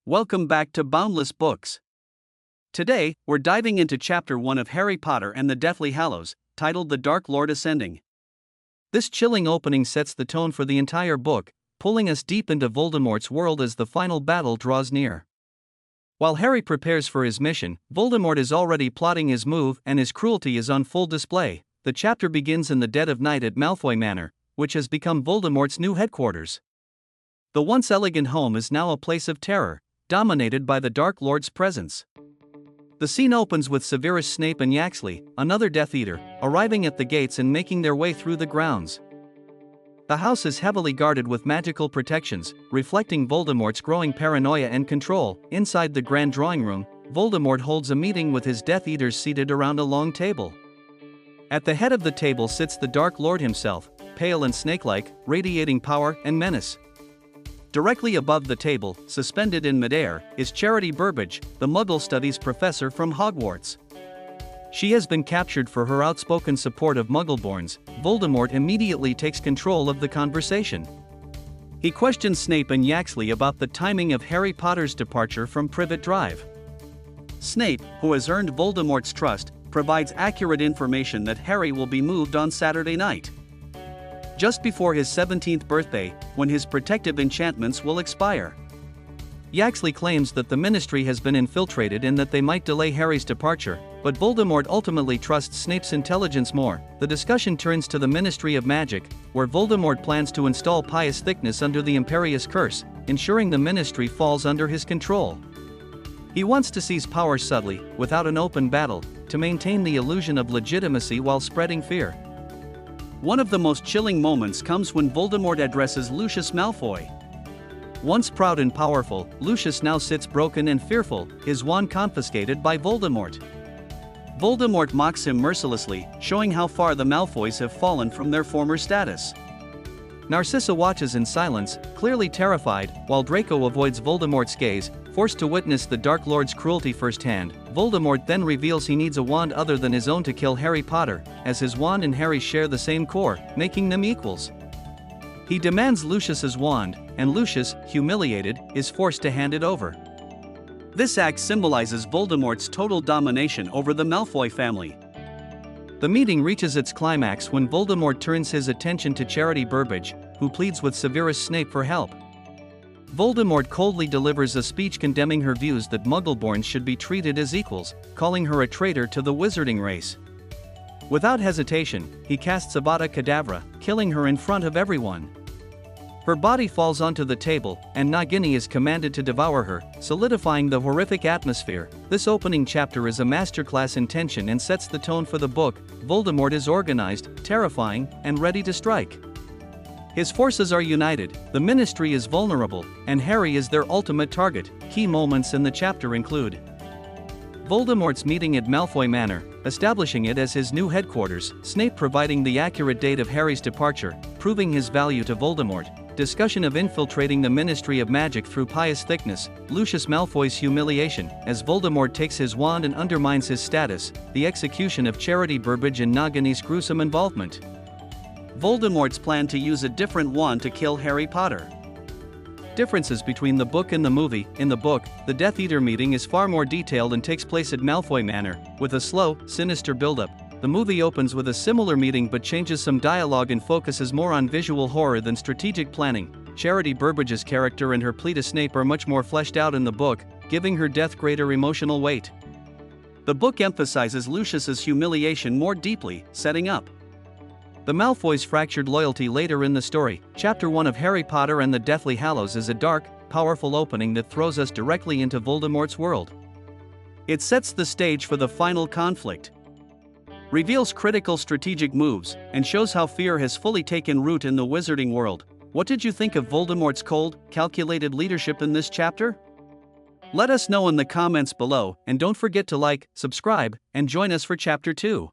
Welcome back to Boundless Books. Today, we're diving into Chapter 1 of Harry Potter and the Deathly Hallows, titled The Dark Lord Ascending. This chilling opening sets the tone for the entire book, pulling us deep into Voldemort's world as the final battle draws near. While Harry prepares for his mission, Voldemort is already plotting his move and his cruelty is on full display. The chapter begins in the dead of night at Malfoy Manor, which has become Voldemort's new headquarters. The once elegant home is now a place of terror, dominated by the Dark Lord's presence. The scene opens with Severus Snape and Yaxley, another Death Eater, arriving at the gates and making their way through the grounds. The house is heavily guarded with magical protections, reflecting Voldemort's growing paranoia and control. Inside the grand drawing room, Voldemort holds a meeting with his Death Eaters seated around a long table. At the head of the table sits the Dark Lord himself, pale and snake-like, radiating power and menace. Directly above the table, suspended in midair, is Charity Burbage, the Muggle Studies professor from Hogwarts. She has been captured for her outspoken support of Muggleborns. Voldemort immediately takes control of the conversation. He questions Snape and Yaxley about the timing of Harry Potter's departure from Privet Drive. Snape, who has earned Voldemort's trust, provides accurate information that Harry will be moved on Saturday night, just before his 17th birthday, when his protective enchantments will expire. Yaxley claims that the Ministry has been infiltrated and that they might delay Harry's departure, but Voldemort ultimately trusts Snape's intelligence more. The discussion turns to the Ministry of Magic, where Voldemort plans to install Pious Thickness under the Imperious Curse, ensuring the Ministry falls under his control. He wants to seize power subtly, without an open battle, to maintain the illusion of legitimacy while spreading fear. One of the most chilling moments comes when Voldemort addresses Lucius Malfoy. Once proud and powerful, Lucius now sits broken and fearful, his wand confiscated by Voldemort. Voldemort mocks him mercilessly, showing how far the Malfoys have fallen from their former status. Narcissa watches in silence, clearly terrified, while Draco avoids Voldemort's gaze, forced to witness the Dark Lord's cruelty firsthand. Voldemort then reveals he needs a wand other than his own to kill Harry Potter, as his wand and Harry share the same core, making them equals. He demands Lucius's wand, and Lucius, humiliated, is forced to hand it over. This act symbolizes Voldemort's total domination over the Malfoy family. The meeting reaches its climax when Voldemort turns his attention to Charity Burbage, who pleads with Severus Snape for help. Voldemort coldly delivers a speech condemning her views that Muggleborns should be treated as equals, calling her a traitor to the wizarding race. Without hesitation, he casts Avada Kedavra, killing her in front of everyone. Her body falls onto the table, and Nagini is commanded to devour her, solidifying the horrific atmosphere. This opening chapter is a masterclass in tension and sets the tone for the book. Voldemort is organized, terrifying, and ready to strike. His forces are united, the Ministry is vulnerable, and Harry is their ultimate target. Key moments in the chapter include Voldemort's meeting at Malfoy Manor, establishing it as his new headquarters, Snape providing the accurate date of Harry's departure, proving his value to Voldemort, discussion of infiltrating the Ministry of Magic through Pious Thickness, Lucius Malfoy's humiliation, as Voldemort takes his wand and undermines his status, the execution of Charity Burbage and Nagini's gruesome involvement. Voldemort's plan to use a different wand to kill Harry Potter. Differences between the book and the movie. In the book, the Death Eater meeting is far more detailed and takes place at Malfoy Manor, with a slow, sinister build-up. The movie opens with a similar meeting but changes some dialogue and focuses more on visual horror than strategic planning. Charity Burbage's character and her plea to Snape are much more fleshed out in the book, giving her death greater emotional weight. The book emphasizes Lucius's humiliation more deeply, setting up the Malfoys' fractured loyalty later in the story. Chapter 1 of Harry Potter and the Deathly Hallows is a dark, powerful opening that throws us directly into Voldemort's world. It sets the stage for the final conflict, reveals critical strategic moves, and shows how fear has fully taken root in the wizarding world. What did you think of Voldemort's cold, calculated leadership in this chapter? Let us know in the comments below, and don't forget to like, subscribe, and join us for Chapter 2.